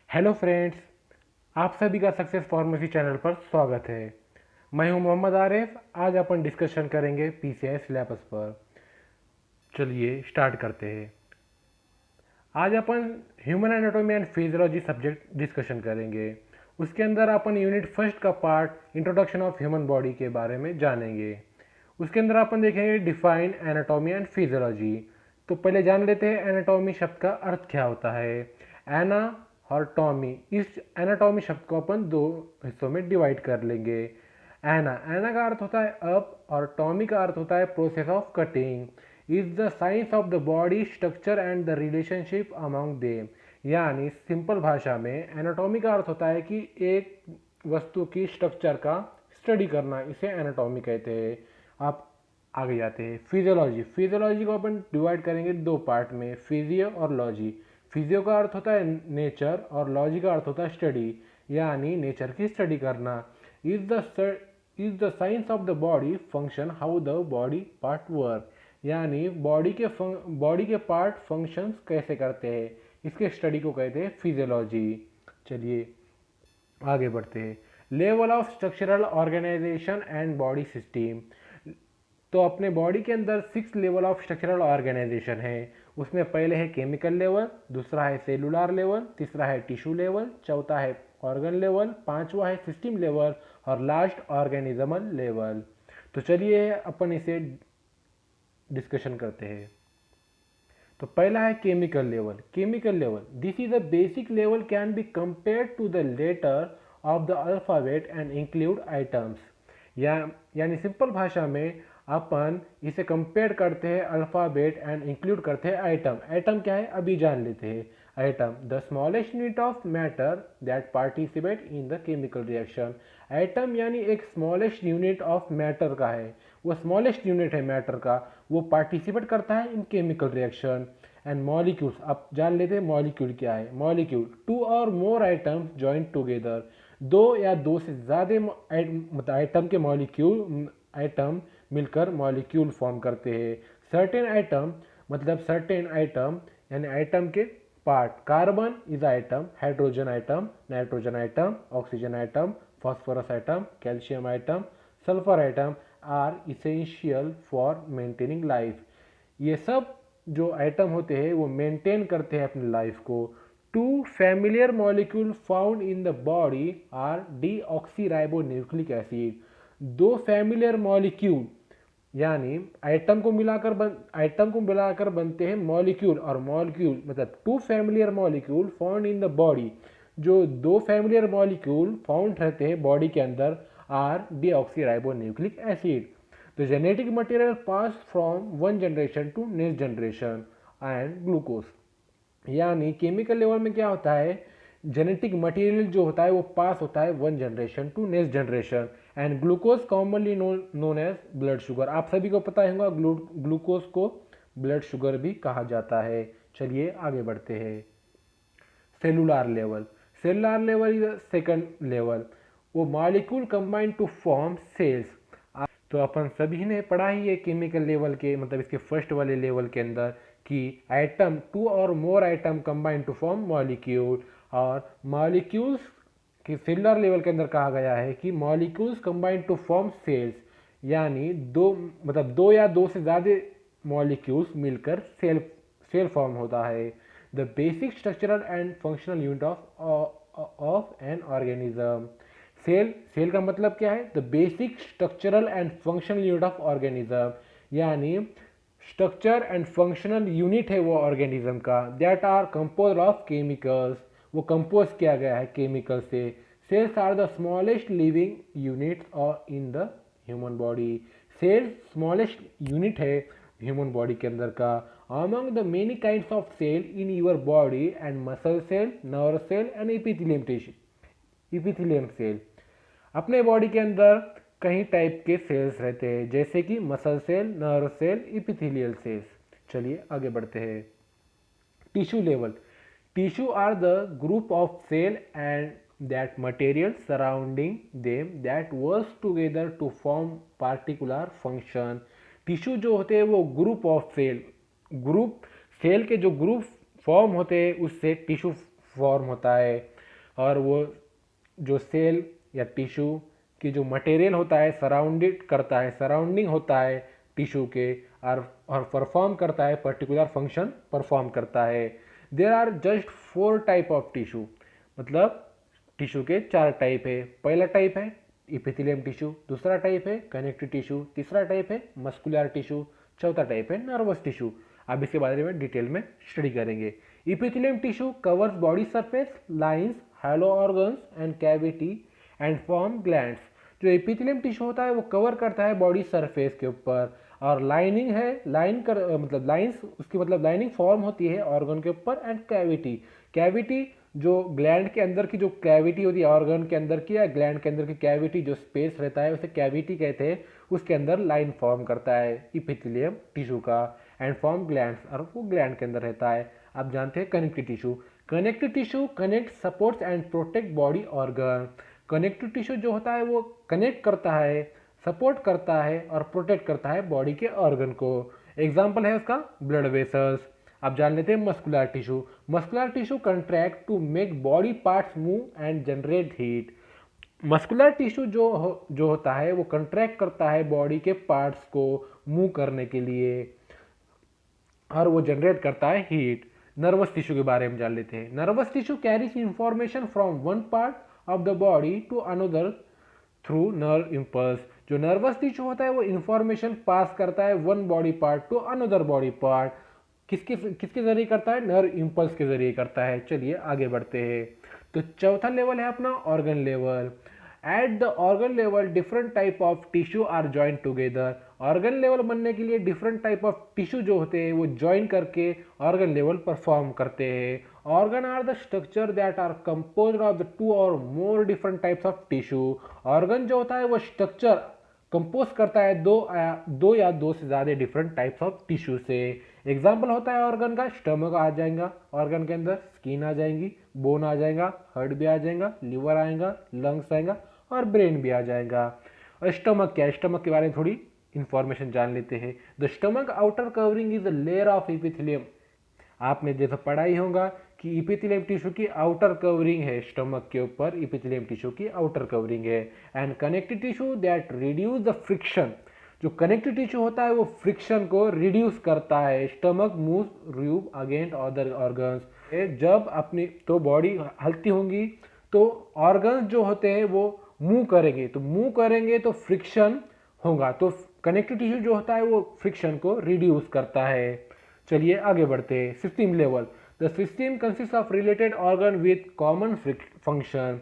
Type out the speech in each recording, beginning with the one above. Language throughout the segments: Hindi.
हेलो फ्रेंड्स, आप सभी का सक्सेस फार्मेसी चैनल पर स्वागत है। मैं हूं मोहम्मद आरिफ। आज अपन डिस्कशन करेंगे पीसीआई सिलेबस पर। चलिए स्टार्ट करते हैं। आज अपन human anatomy and physiology subject discussion करेंगे। उसके अंदर अपन यूनिट फर्स्ट का part introduction of human body के बारे में जानेंगे। उसके अंदर अपन देखेंगे डिफाइन एनाटॉमी एंड फिजियोलॉजी। तो पहले जान लेते हैं एनाटॉमी शब्द का अर्थ क्या होता है। एना और टॉमी, इस एनाटॉमी शब्द को अपन दो हिस्सों में डिवाइड कर लेंगे। एना एना का अर्थ होता है अप और टॉमी का अर्थ होता है process of cutting. Is the science of the body structure and the relationship among them. यानी सिंपल भाषा में एनाटॉमी का अर्थ होता है कि एक वस्तु की स्ट्रक्चर का स्टडी करना, इसे एनाटॉमी कहते हैं। आप आगे जाते हैं फिजियोलॉजी। फिजियोलॉजी को अपन डिवाइड करेंगे दो पार्ट में, फिजियो और लॉजी। फिजियो का अर्थ होता है नेचर और लॉजी का अर्थ होता है स्टडी, यानी नेचर की स्टडी करना। Is the science of the body function how the body part work. यानी बॉडी के पार्ट फंक्शंस कैसे करते हैं, इसके स्टडी को कहते हैं फिजियोलॉजी। चलिए आगे बढ़ते हैं। Level of structural organisation and body system. तो अपने बॉडी के अंदर 6 लेवल ऑफ स्ट्रक्चरल ऑर्गेनाइजेशन है। उसमें पहले है केमिकल लेवल, दूसरा है सेलुलर लेवल, तीसरा है टिश्यू लेवल, चौथा है ऑर्गन लेवल, पांचवा है सिस्टम लेवल और लास्ट ऑर्गेनिज्मल लेवल। तो चलिए अपन इसे डिस्कशन करते हैं। तो पहला है chemical level. Chemical level, this is a basic level can be compared to the letter of the alphabet and include atoms. यानी सिंपल भाषा में अपन इसे कंपेयर करते हैं अल्फाबेट एंड इंक्लूड करते हैं आइटम। आइटम क्या है अभी जान लेते हैं। Item the smallest unit of matter that participate in the chemical reaction. Item यानी एक स्मॉलेस्ट यूनिट ऑफ मैटर का है, वो स्मॉलेस्ट यूनिट है मैटर का, वो पार्टिसिपेट करता है इन केमिकल रिएक्शन। एंड मॉलिक्यूल्स, आप जान लेते हैं मॉलिक्यूल क्या है। मॉलिक्यूल टू और मोर आइटम्स जॉइंट टुगेदर, दो या दो से ज़्यादा आइटम के आइटम मिलकर मॉलिक्यूल फॉर्म करते हैं। सर्टेन आइटम मतलब सर्टेन आइटम यानी आइटम के part. Carbon is atom, hydrogen atom, nitrogen atom, oxygen atom, phosphorus atom, calcium atom, sulphur atom are essential for maintaining life. ये सब जो आइटम होते हैं वो मेंटेन करते हैं अपनी लाइफ को। Two familiar molecule found in the body are deoxyribonucleic acid. दो फैमिलियर मॉलिक्यूल यानी आइटम को मिलाकर बनते हैं मॉलिक्यूल, और मॉलिक्यूल मतलब two familiar molecule found in the body. जो दो फैमिलियर मॉलिक्यूल फाउंड रहते हैं बॉडी के अंदर are deoxyribonucleic acid. The genetic material passed from one generation to next generation and glucose। यानी केमिकल लेवल में क्या होता है, जेनेटिक मटेरियल जो होता है वो पास होता है one generation to next generation. And glucose commonly known as blood sugar. आप सभी को पता होगा ग्लूकोज को ब्लड शुगर भी कहा जाता है। चलिए आगे बढ़ते हैं। Cellular level. Cellular level is second level. वो molecule combine to form cells. तो अपन सभी ने पढ़ा ही है केमिकल लेवल के मतलब इसके फर्स्ट वाले लेवल के अंदर कि आइटम टू और more item combine to form molecule. और मॉलिक्यूल्स के सेलुलर लेवल के अंदर कहा गया है कि मॉलिक्यूल्स कंबाइन टू फॉर्म सेल्स, यानी दो या दो से ज़्यादा मॉलिक्यूल्स मिलकर सेल फॉर्म होता है। The basic structural and functional unit of an organism. Cell का मतलब क्या है, the basic structural and functional unit of organism. यानी स्ट्रक्चर एंड फंक्शनल यूनिट है वो ऑर्गेनिज्म का। That are compose of chemicals, वो कंपोज किया गया है केमिकल से। Cells are the smallest living units और in the human body. Cell smallest unit है ह्यूमन बॉडी के अंदर का। Among the many kinds of cell in your body and muscle cell, nerve cell and epithelium cell. अपने बॉडी के अंदर कई टाइप के सेल्स रहते हैं जैसे कि muscle cell, nerve cell, epithelial cells. चलिए आगे बढ़ते हैं। Tissue level. Tissue are the group of cell and that material surrounding them that work together to form particular function. Tissue जो होते हैं वो ग्रुप ऑफ सेल के जो ग्रुप फॉर्म होते हैं उससे टिश्यू फॉर्म होता है। और वो जो सेल या टिश्यू की जो मटेरियल होता है सराउंडेड करता है, सराउंडिंग होता है टिश्यू के, और परफॉर्म करता है पर्टिकुलर फंक्शन परफॉर्म करता है। There are just 4 type of tissue, मतलब टिश्यू के 4 टाइप है। पहला टाइप है इपिथेलियम टिश्यू, दूसरा टाइप है कनेक्टिव टिश्यू, तीसरा टाइप है मस्कुलर टिश्यू, चौथा टाइप है नर्वस टिश्यू। अब इसके बारे में डिटेल में स्टडी करेंगे। Epithelium tissue covers body surface, lines, hollow organs and cavity and form glands. जो एपिथेलियम टिश्यू होता है वो कवर करता है बॉडी सरफेस के ऊपर, और लाइनिंग है, मतलब लाइंस उसकी मतलब लाइनिंग फॉर्म होती है ऑर्गन के ऊपर, एंड कैविटी, कैविटी जो ग्लैंड के अंदर की जो कैविटी होती है ऑर्गन के अंदर की या ग्लैंड के अंदर की कैविटी, जो स्पेस रहता है उसे कैविटी कहते हैं, उसके अंदर लाइन फॉर्म करता है इपिथेलियम टिश्यू का, एंड फॉर्म ग्लैंड्स, और वो ग्लैंड के अंदर रहता है। आप जानते हैं connective tissue, connective tissue connect, supports and protect body organ. Connective tissue जो होता है वो कनेक्ट करता है, सपोर्ट करता है और प्रोटेक्ट करता है बॉडी के ऑर्गन को। एग्जाम्पल है उसका ब्लड वेसल्स। आप जान लेते हैं muscular tissue, muscular tissue contract to make body parts move and generate heat. Muscular tissue जो होता है वो कंट्रैक्ट करता है बॉडी के पार्ट्स को मूव करने के लिए, और वो जनरेट करता है हीट। नर्वस टिश्यू के बारे में जान लेते हैं। Nervous tissue carries information from one part of the body to another through nerve impulse. जो नर्वस टिश्यू होता है वो इंफॉर्मेशन पास करता है one body part to another body part. किसके जरिए करता है? नर्व इम्पल्स के जरिए करता है। चलिए आगे बढ़ते हैं। तो चौथा लेवल है अपना organ level. At the organ level different type of tissue are join together. Organ level बनने के लिए डिफरेंट टाइप ऑफ टिश्यू जो होते हैं वो ज्वाइन करके ऑर्गन लेवल परफॉर्म करते हैं। Organ are the structure that are composed of the 2 or more different types of tissue. Organ जो होता है वो स्ट्रक्चर कंपोज करता है दो या दो से ज़्यादा डिफरेंट टाइप्स ऑफ टिश्यू से। एग्जाम्पल होता है ऑर्गन का, स्टमक आ जाएगा ऑर्गन के अंदर, स्किन आ जाएंगी, बोन आ जाएगा, हार्ट भी आ जाएगा, लिवर आएगा, लंग्स आएगा और ब्रेन भी आ जाएगा। और स्टमक क्या है? स्टमक के बारे में थोड़ी इंफॉर्मेशन जान लेते हैं। The stomach outer covering is the layer of epithelium. आपने जैसा पढ़ा ही होगा कि इपिथेलियम टिश्यू की आउटर कवरिंग है, स्टमक के ऊपर इपिथेलियम टिश्यू की आउटर कवरिंग है। And connective tissue that reduce the friction. जो कनेक्टिव टिश्यू होता है वो फ्रिक्शन को रिड्यूस करता है। Stomach move rub against other organs. जब अपनी तो बॉडी हलती होंगी तो ऑर्गन्स जो होते हैं वो मूव करेंगे, तो मूव करेंगे तो फ्रिक्शन होगा, तो कनेक्टिव टिश्यू जो होता है वो फ्रिक्शन को रिड्यूस करता है। चलिए आगे बढ़ते हैं। System level. The system consist of related organ with common function.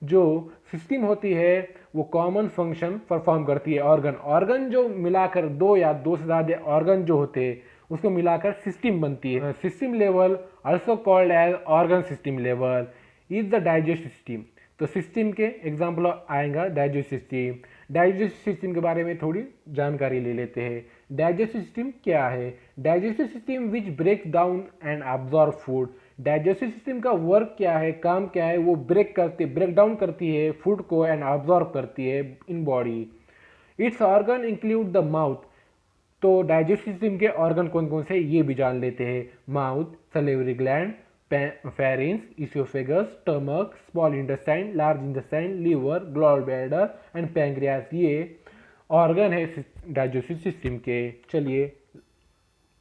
जो सिस्टम होती है वो कॉमन फंक्शन परफॉर्म करती है। ऑर्गन जो मिलाकर 2 या 2 से ज़्यादा ऑर्गन जो होते हैं उसको मिलाकर सिस्टम बनती है। System level also called as organ system level is the digestive system. तो सिस्टम के एग्जाम्पल आएगा डाइजेस्टिव सिस्टम। डाइजेस्टिव सिस्टम के बारे में थोड़ी जानकारी ले लेते हैं। डाइजेस्टिव सिस्टम क्या है? Digestive system which breaks down and absorb food. Digestive system का वर्क क्या है, काम क्या है? वो ब्रेक डाउन करती है फूड को एंड अब्जॉर्ब करती है in body. It's organ include the mouth. तो डाइजेस्टिव सिस्टम के ऑर्गन कौन कौन से ये भी जान लेते हैं। Mouth, salivary gland, pharynx, esophagus, stomach, small intestine, large intestine, liver, gallbladder and pancreas, ये ऑर्गन है डाइजेस्टिव सिस्टम के। चलिए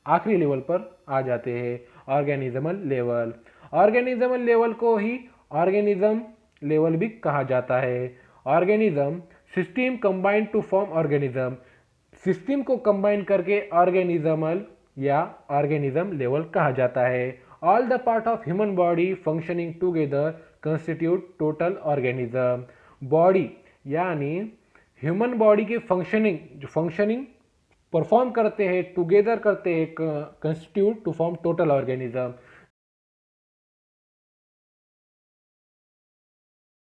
आखिरी लेवल पर आ जाते हैं, ऑर्गेनिज्मल लेवल। ऑर्गेनिज्मल लेवल को ही ऑर्गेनिज्म लेवल भी कहा जाता है। Organism system combined to form organism. System को कंबाइन करके ऑर्गेनिज्मल या ऑर्गेनिज्म लेवल कहा जाता है। All the part of human body functioning together constitute total organism। Body यानी ह्यूमन बॉडी के फंक्शनिंग परफॉर्म करते हैं, टुगेदर करते हैं, constitute to form total organism.